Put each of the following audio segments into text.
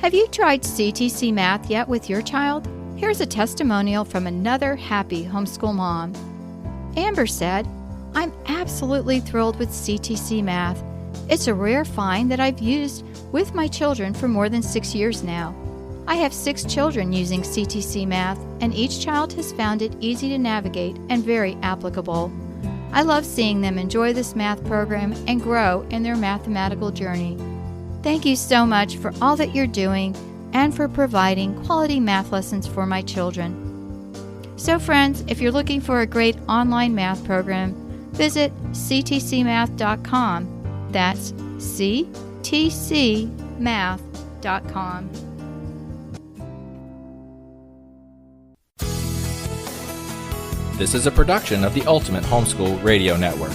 Have you tried CTC Math yet with your child? Here's a testimonial from another happy homeschool mom. Amber said, "I'm absolutely thrilled with CTC Math. It's a rare find that I've used with my children for more than 6 years now. I have 6 children using CTC Math, and each child has found it easy to navigate and very applicable. I love seeing them enjoy this math program and grow in their mathematical journey. Thank you so much for all that you're doing and for providing quality math lessons for my children." So friends, if you're looking for a great online math program, visit ctcmath.com. That's ctcmath.com. This is a production of the Ultimate Homeschool Radio Network.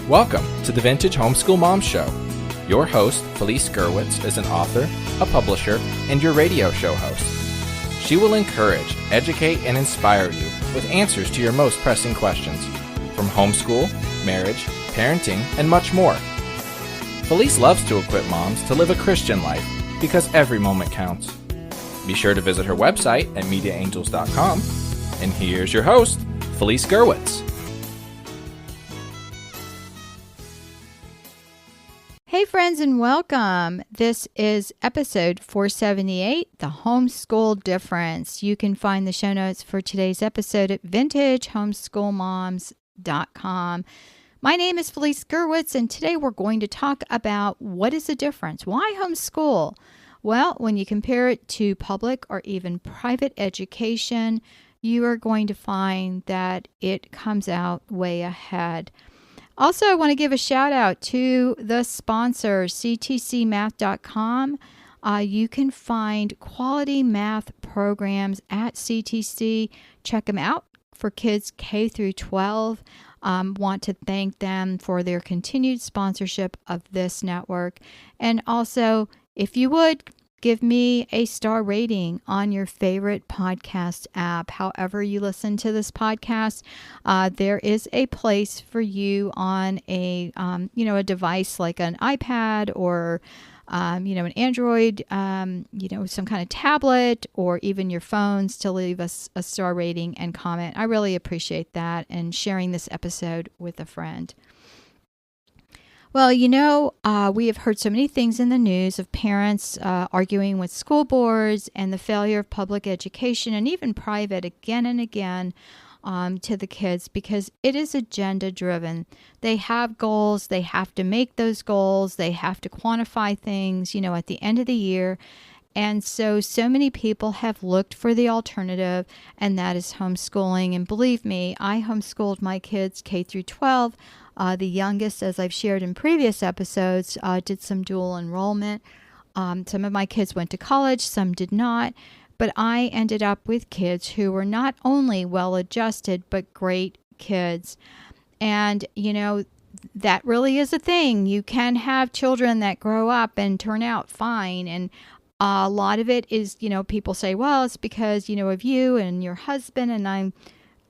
Welcome to the Vintage Homeschool Mom Show. Your host, Felice Gerwitz, is an author, a publisher, and your radio show host. She will encourage, educate, and inspire you with answers to your most pressing questions, from homeschool, marriage, parenting, and much more. Felice loves to equip moms to live a Christian life because every moment counts. Be sure to visit her website at mediaangels.com. And here's your host, Felice Gerwitz. Hey friends, and welcome. This is episode 478, The Homeschool Difference. You can find the show notes for today's episode at vintagehomeschoolmoms.com. My name is Felice Gerwitz, and today we're going to talk about what is the difference. Why homeschool? Well, when you compare it to public or even private education, you are going to find that it comes out way ahead. Also, I want to give a shout out to the sponsor, ctcmath.com. You can find quality math programs at CTC. Check them out for kids K through 12. Want to thank them for their continued sponsorship of this network. And also, if you would, give me a star rating on your favorite podcast app. However you listen to this podcast, there is a place for you on a device like an iPad or an Android, some kind of tablet, or even your phones to leave us a star rating and comment. I really appreciate that, and sharing this episode with a friend. Well, we have heard so many things in the news of parents arguing with school boards and the failure of public education and even private again and again to the kids, because it is agenda driven. They have goals. They have to make those goals. They have to quantify things, at the end of the year. And so many people have looked for the alternative, and that is homeschooling. And believe me, I homeschooled my kids K through 12. The youngest, as I've shared in previous episodes, did some dual enrollment. Some of my kids went to college, some did not. But I ended up with kids who were not only well-adjusted, but great kids. And, that really is a thing. You can have children that grow up and turn out fine. And a lot of it is, people say, well, it's because, of you and your husband. And I'm,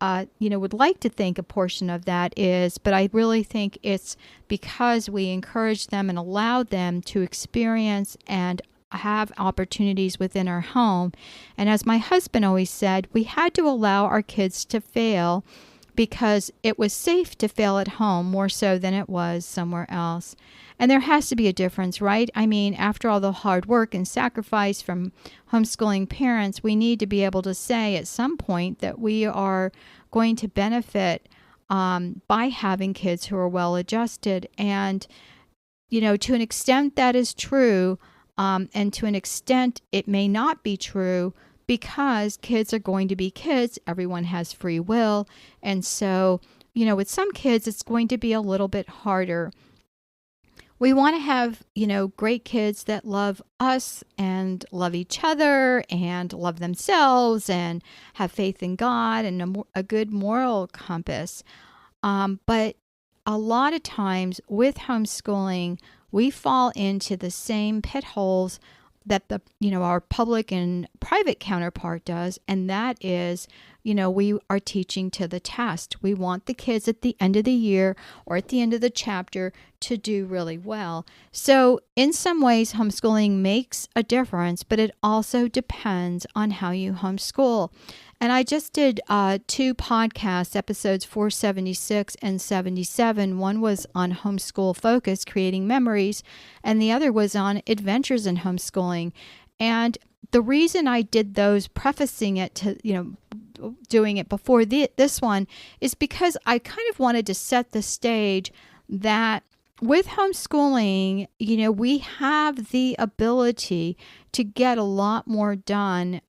would like to think a portion of that is, but I really think it's because we encourage them and allow them to experience and have opportunities within our home. And as my husband always said, we had to allow our kids to fail because it was safe to fail at home more so than it was somewhere else. And there has to be a difference, right? I mean, after all the hard work and sacrifice from homeschooling parents, we need to be able to say at some point that we are going to benefit by having kids who are well-adjusted. And, to an extent that is true, and to an extent it may not be true, because kids are going to be kids. Everyone has free will. And so, with some kids, it's going to be a little bit harder. We want to have, great kids that love us and love each other and love themselves and have faith in God and a good moral compass. But a lot of times with homeschooling, we fall into the same pit holes that the our public and private counterpart does, and that is we are teaching to the test. We want the kids at the end of the year or at the end of the chapter to do really well. So in some ways, homeschooling makes a difference, but it also depends on how you homeschool. And I just did 2 podcasts, episodes 476 and 77. One was on homeschool focus, creating memories, and the other was on adventures in homeschooling. And the reason I did those, prefacing it to, doing it before this one, is because I kind of wanted to set the stage that with homeschooling, we have the ability to get a lot more done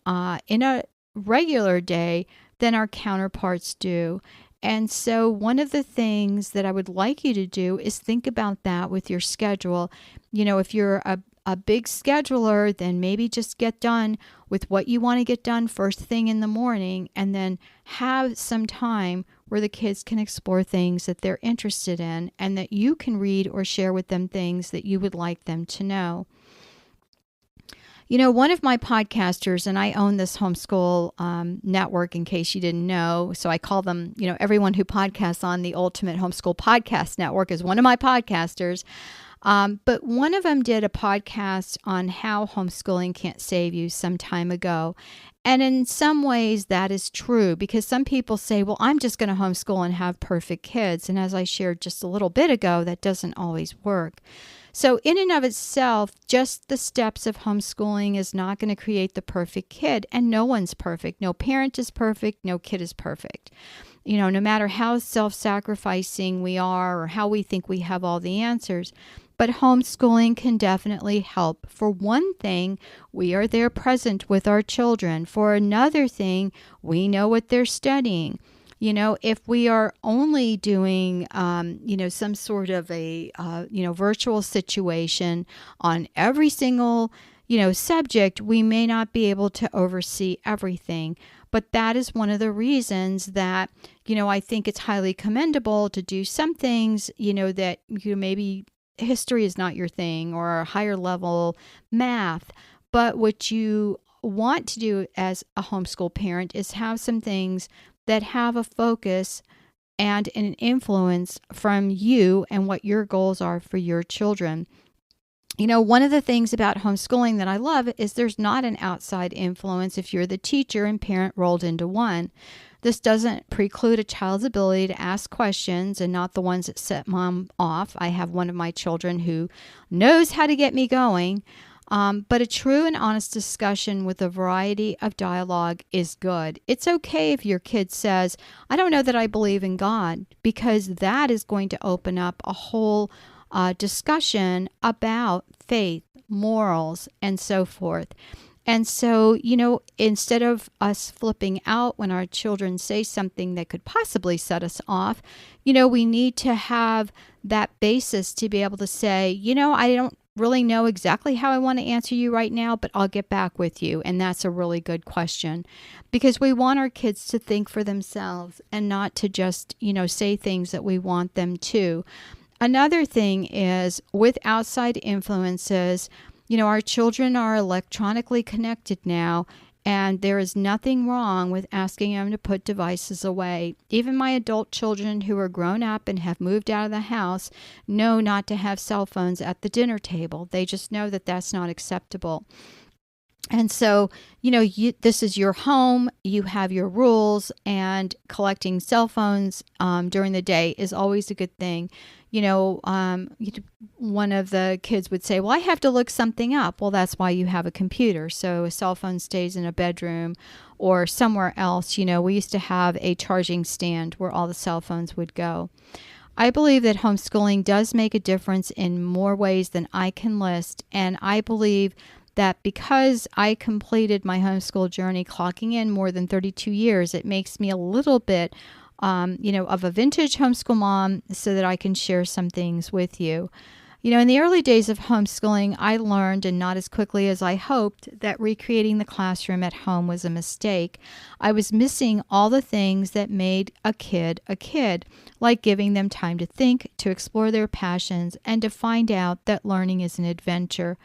in a regular day than our counterparts do. And so one of the things that I would like you to do is think about that with your schedule. If you're a big scheduler, then maybe just get done with what you want to get done first thing in the morning, and then have some time where the kids can explore things that they're interested in, and that you can read or share with them things that you would like them to know. One of my podcasters, and I own this homeschool network in case you didn't know, so I call them, everyone who podcasts on the Ultimate Homeschool Podcast Network is one of my podcasters. But one of them did a podcast on how homeschooling can't save you some time ago. And in some ways that is true, because some people say, well, I'm just going to homeschool and have perfect kids. And as I shared just a little bit ago, that doesn't always work. So in and of itself, just the steps of homeschooling is not going to create the perfect kid. And no one's perfect. No parent is perfect. No kid is perfect. No matter how self-sacrificing we are or how we think we have all the answers. But homeschooling can definitely help. For one thing, we are there present with our children. For another thing, we know what they're studying. If we are only doing, some sort of a, virtual situation on every single, subject, we may not be able to oversee everything. But that is one of the reasons that, I think it's highly commendable to do some things, that maybe history is not your thing, or higher level math. But what you want to do as a homeschool parent is have some things that have a focus and an influence from you and what your goals are for your children. One of the things about homeschooling that I love is there's not an outside influence if you're the teacher and parent rolled into one. This doesn't preclude a child's ability to ask questions, and not the ones that set mom off. I have one of my children who knows how to get me going. But a true and honest discussion with a variety of dialogue is good. It's okay if your kid says, I don't know that I believe in God, because that is going to open up a whole discussion about faith, morals, and so forth. And so, instead of us flipping out when our children say something that could possibly set us off, we need to have that basis to be able to say, I don't really know exactly how I want to answer you right now, but I'll get back with you. And that's a really good question, because we want our kids to think for themselves and not to just, say things that we want them to. Another thing is with outside influences, our children are electronically connected now, and there is nothing wrong with asking them to put devices away. Even my adult children who are grown up and have moved out of the house know not to have cell phones at the dinner table. They just know that that's not acceptable. And so, this is your home, you have your rules, and collecting cell phones during the day is always a good thing. One of the kids would say, well, I have to look something up. Well, that's why you have a computer. So a cell phone stays in a bedroom or somewhere else. We used to have a charging stand where all the cell phones would go. I believe that homeschooling does make a difference in more ways than I can list. And I believe that because I completed my homeschool journey clocking in more than 32 years, it makes me a little bit of a vintage homeschool mom, so that I can share some things with you. In the early days of homeschooling, I learned, and not as quickly as I hoped, that recreating the classroom at home was a mistake. I was missing all the things that made a kid, like giving them time to think, to explore their passions, and to find out that learning is an adventure.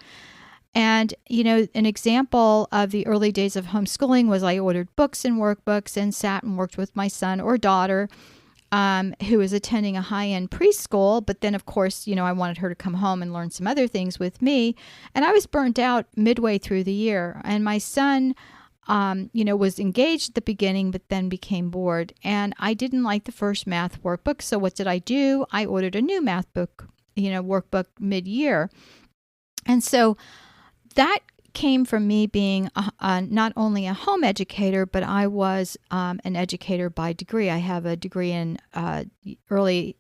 And, an example of the early days of homeschooling was I ordered books and workbooks and sat and worked with my son or daughter, who was attending a high-end preschool. But then, of course, I wanted her to come home and learn some other things with me. And I was burnt out midway through the year. And my son, was engaged at the beginning, but then became bored. And I didn't like the first math workbook. So what did I do? I ordered a new math book, workbook mid-year. And so that came from me being not only a home educator, but I was an educator by degree. I have a degree in early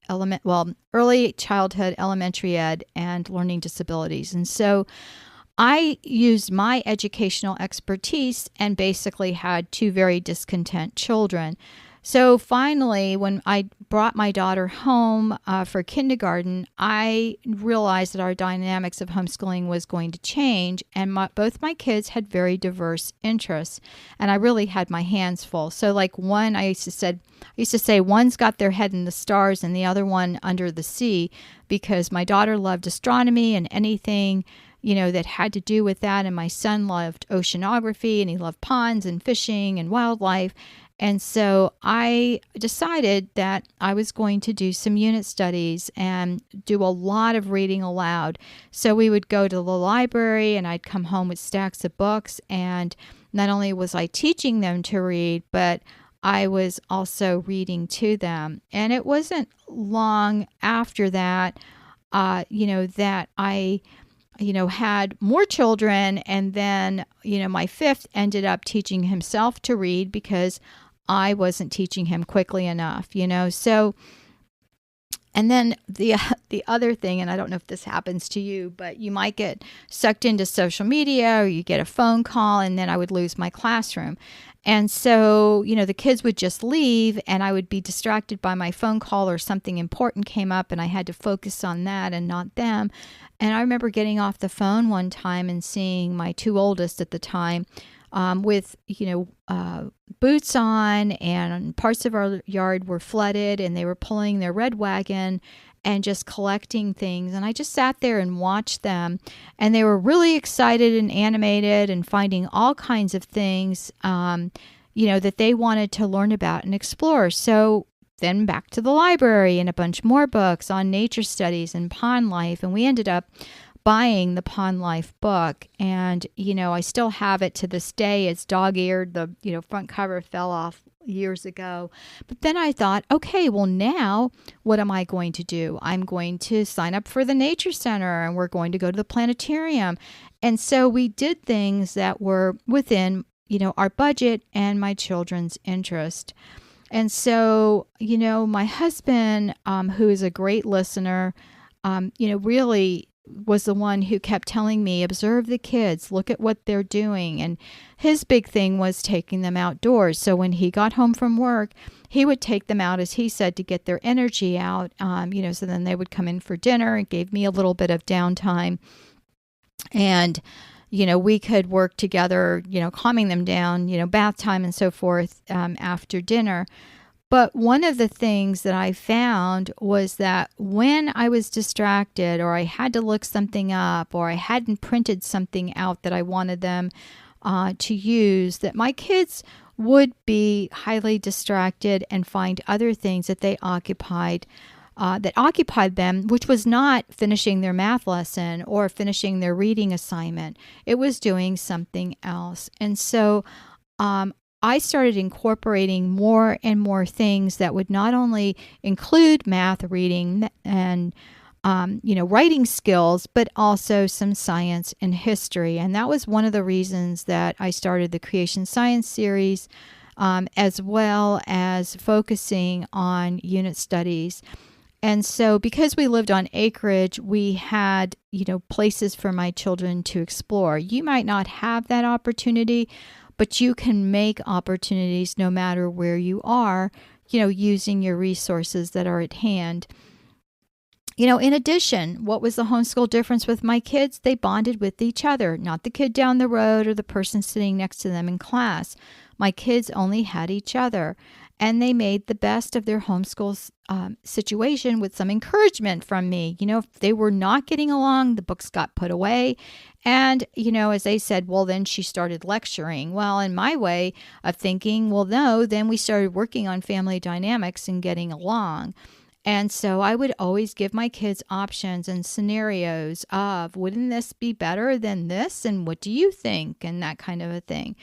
childhood, elementary ed, and learning disabilities. And so I used my educational expertise and basically had two very discontent children. So finally, when I brought my daughter home for kindergarten, I realized that our dynamics of homeschooling was going to change, and both my kids had very diverse interests, and I really had my hands full. So like one, I used to say one's got their head in the stars and the other one under the sea, because my daughter loved astronomy and anything that had to do with that, and my son loved oceanography, and he loved ponds and fishing and wildlife. And so I decided that I was going to do some unit studies and do a lot of reading aloud. So we would go to the library and I'd come home with stacks of books. And not only was I teaching them to read, but I was also reading to them. And it wasn't long after that, that I had more children. And then, my fifth ended up teaching himself to read because I wasn't teaching him quickly enough, So, and then the other thing, and I don't know if this happens to you, but you might get sucked into social media or you get a phone call, and then I would lose my classroom. And so, the kids would just leave and I would be distracted by my phone call, or something important came up and I had to focus on that and not them. And I remember getting off the phone one time and seeing my two oldest at the time with, boots on, and parts of our yard were flooded, and they were pulling their red wagon and just collecting things. And I just sat there and watched them, and they were really excited and animated and finding all kinds of things, that they wanted to learn about and explore. So then back to the library and a bunch more books on nature studies and pond life. And we ended up buying the Pond Life book, and I still have it to this day. It's dog-eared. The front cover fell off years ago. But then I thought, okay, well, now what am I going to do? I'm going to sign up for the Nature Center, and we're going to go to the planetarium. And so we did things that were within our budget and my children's interest. And so my husband, who is a great listener, really was the one who kept telling me, observe the kids, look at what they're doing. And his big thing was taking them outdoors. So when he got home from work, he would take them out, as he said, to get their energy out, so then they would come in for dinner. It gave me a little bit of downtime. And, we could work together, calming them down, bath time and so forth after dinner. But one of the things that I found was that when I was distracted, or I had to look something up, or I hadn't printed something out that I wanted them to use, that my kids would be highly distracted and find other things that they occupied them, which was not finishing their math lesson or finishing their reading assignment. It was doing something else. And so I started incorporating more and more things that would not only include math, reading, and writing skills, but also some science and history. And that was one of the reasons that I started the Creation Science series, as well as focusing on unit studies. And so because we lived on acreage, we had, places for my children to explore. You might not have that opportunity, but you can make opportunities no matter where you are, using your resources that are at hand. In addition, what was the homeschool difference with my kids? They bonded with each other, not the kid down the road or the person sitting next to them in class. My kids only had each other. and they made the best of their homeschool situation with some encouragement from me. If they were not getting along, the books got put away. And, as they said, well, then she started lecturing. Well, in my way of thinking, well, no, then we started working on family dynamics and getting along. And so I would always give my kids options and scenarios of, wouldn't this be better than this? And what do you think? And that kind of a thing.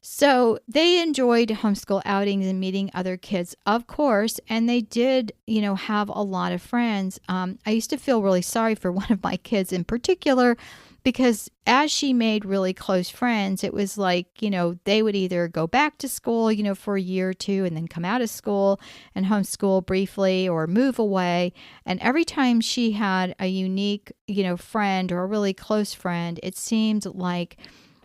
So they enjoyed homeschool outings and meeting other kids, of course, and they did, have a lot of friends. I used to feel really sorry for one of my kids in particular, because as she made really close friends, it was like, they would either go back to school, for a year or two and then come out of school and homeschool briefly or move away. And every time she had a unique, friend or a really close friend, it seemed like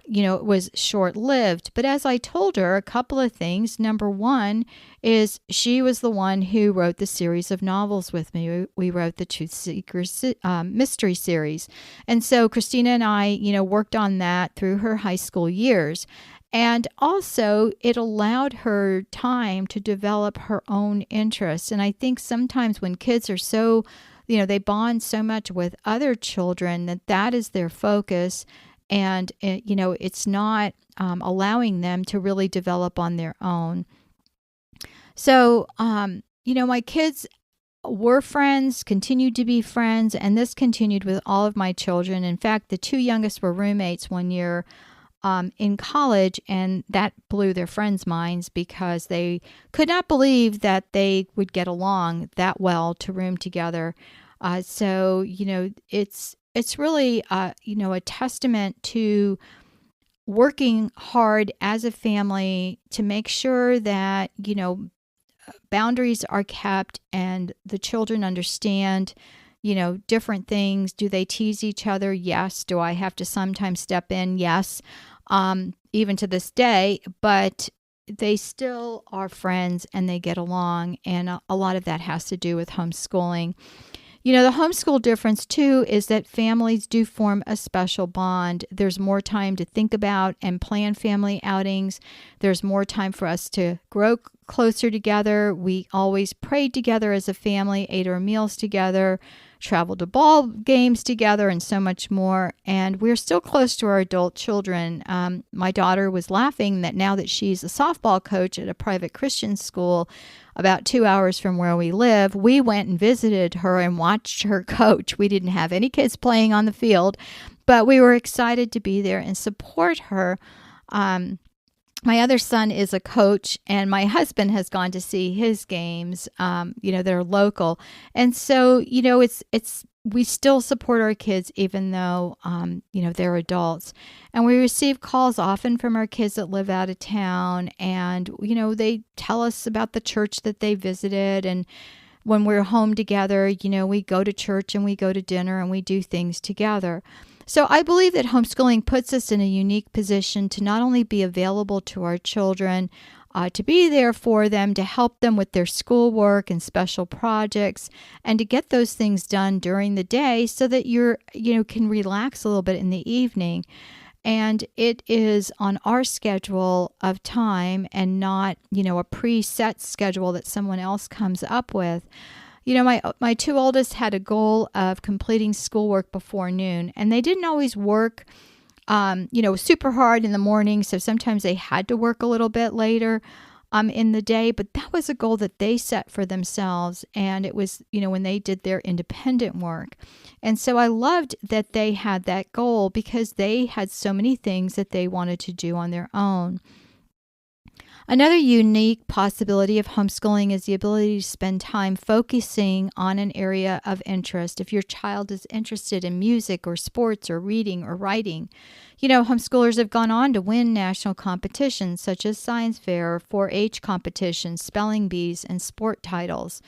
it was short-lived. But as I told her, a couple of things. Number one is she was the one who wrote the series of novels with me. We wrote the Truth Seekers mystery series. And so Christina and I, worked on that through her high school years. And also, it allowed her time to develop her own interests. And I think sometimes when kids are so, they bond so much with other children that is their focus. And, it's not allowing them to really develop on their own. So, my kids were friends, continued to be friends, and this continued with all of my children. In fact, the two youngest were roommates one year in college, and that blew their friends' minds because they could not believe that they would get along that well to room together. So, it's really, a testament to working hard as a family to make sure that, boundaries are kept and the children understand, different things. Do they tease each other? Yes. Do I have to sometimes step in? Yes. Even to this day, but they still are friends and they get along. And a lot of that has to do with homeschooling. The homeschool difference, too, is that families do form a special bond. There's more time to think about and plan family outings. There's more time for us to grow closer together. We always prayed together as a family, ate our meals together, traveled to ball games together, and so much more. And we're still close to our adult children. My daughter was laughing that now that she's a softball coach at a private Christian school, about 2 hours from where we live, we went and visited her and watched her coach. We didn't have any kids playing on the field, but we were excited to be there and support her. My other son is a coach, and my husband has gone to see his games, that are local. And so, we still support our kids even though, they're adults. And we receive calls often from our kids that live out of town, and, they tell us about the church that they visited. And when we're home together, we go to church and we go to dinner and we do things together. So I believe that homeschooling puts us in a unique position to not only be available to our children, to be there for them, to help them with their schoolwork and special projects, and to get those things done during the day so that can relax a little bit in the evening. And it is on our schedule of time and not, a preset schedule that someone else comes up with. My two oldest had a goal of completing schoolwork before noon, and they didn't always work, super hard in the morning. So sometimes they had to work a little bit later in the day, but that was a goal that they set for themselves. And it was, when they did their independent work. And so I loved that they had that goal because they had so many things that they wanted to do on their own. Another unique possibility of homeschooling is the ability to spend time focusing on an area of interest. If your child is interested in music or sports or reading or writing, homeschoolers have gone on to win national competitions such as science fair, 4-H competitions, spelling bees, and sport titles.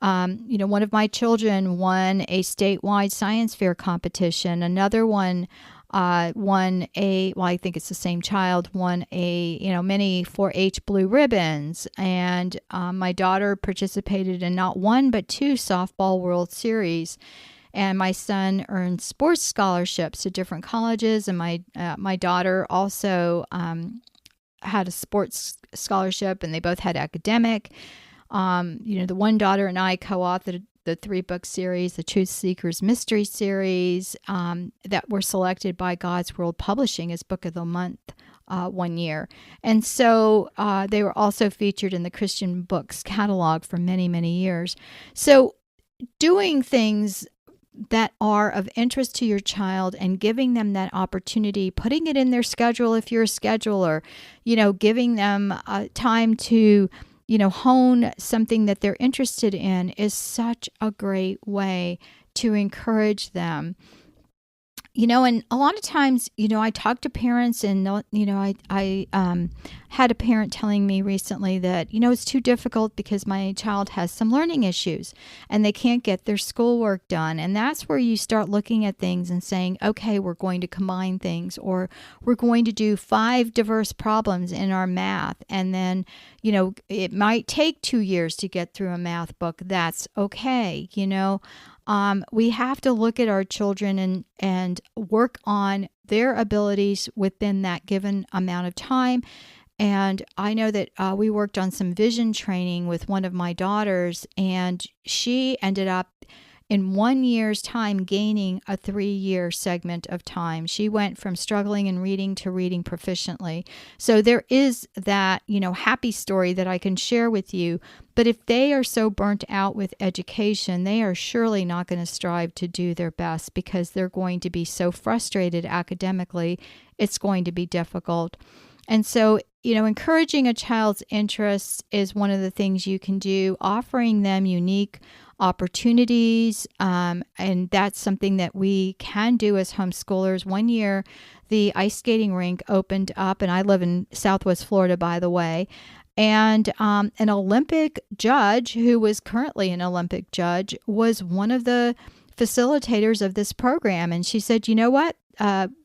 One of my children won a statewide science fair competition. Another one won I think it's the same child, won many 4-H blue ribbons. And my daughter participated in not one, but 2 softball World Series. And my son earned sports scholarships to different colleges. And my daughter also had a sports scholarship, and they both had academic. The one daughter and I co-authored the 3-book series, the Truth Seekers Mystery Series, that were selected by God's World Publishing as Book of the Month one year. And so they were also featured in the Christian Books catalog for many, many years. So doing things that are of interest to your child and giving them that opportunity, putting it in their schedule if you're a scheduler, giving them time to hone something that they're interested in is such a great way to encourage them. And a lot of times, I talk to parents, and, I had a parent telling me recently that, it's too difficult because my child has some learning issues and they can't get their schoolwork done. And that's where you start looking at things and saying, okay, we're going to combine things, or we're going to do 5 diverse problems in our math. And then, it might take 2 years to get through a math book. That's okay. We have to look at our children and work on their abilities within that given amount of time. And I know that we worked on some vision training with one of my daughters, and she ended up in 1 year's time gaining a 3-year segment of time. She went from struggling in reading to reading proficiently. So there is that, happy story that I can share with you. But if they are so burnt out with education, they are surely not going to strive to do their best, because they're going to be so frustrated academically. It's going to be difficult. And so, encouraging a child's interests is one of the things you can do, offering them unique opportunities. And that's something that we can do as homeschoolers. One year, the ice skating rink opened up, and I live in Southwest Florida, by the way. And an Olympic judge, who was currently an Olympic judge, was one of the facilitators of this program. And she said, you know what?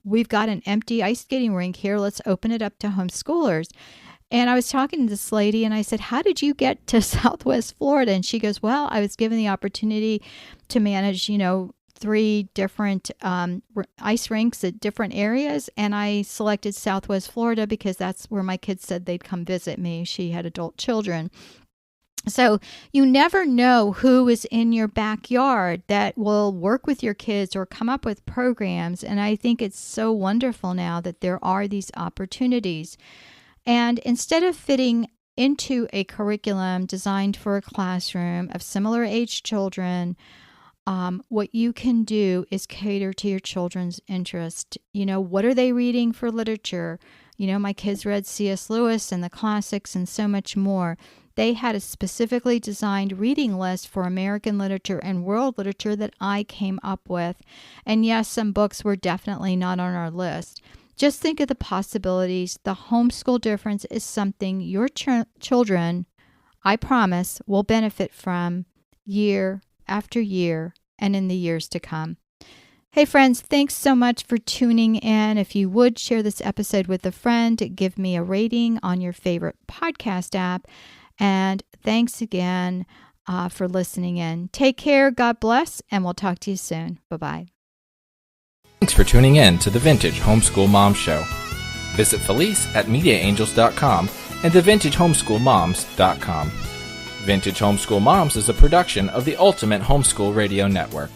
We've got an empty ice skating rink here. Let's open it up to homeschoolers. And I was talking to this lady, and I said, how did you get to Southwest Florida? And she goes, well, I was given the opportunity to manage, 3 different ice rinks at different areas. And I selected Southwest Florida because that's where my kids said they'd come visit me. She had adult children. So you never know who is in your backyard that will work with your kids or come up with programs. And I think it's so wonderful now that there are these opportunities. And instead of fitting into a curriculum designed for a classroom of similar age children, what you can do is cater to your children's interest. What are they reading for literature? My kids read C.S. Lewis and the classics and so much more. They had a specifically designed reading list for American literature and world literature that I came up with. And yes, some books were definitely not on our list. Just think of the possibilities. The homeschool difference is something your children, I promise, will benefit from year after year and in the years to come. Hey friends, thanks so much for tuning in. If you would share this episode with a friend, give me a rating on your favorite podcast app. And thanks again for listening in. Take care, God bless, and we'll talk to you soon. Bye-bye. Thanks for tuning in to the Vintage Homeschool Mom Show. Visit Felice at MediaAngels.com and TheVintageHomeschoolMoms.com. Vintage Homeschool Moms is a production of the Ultimate Homeschool Radio Network.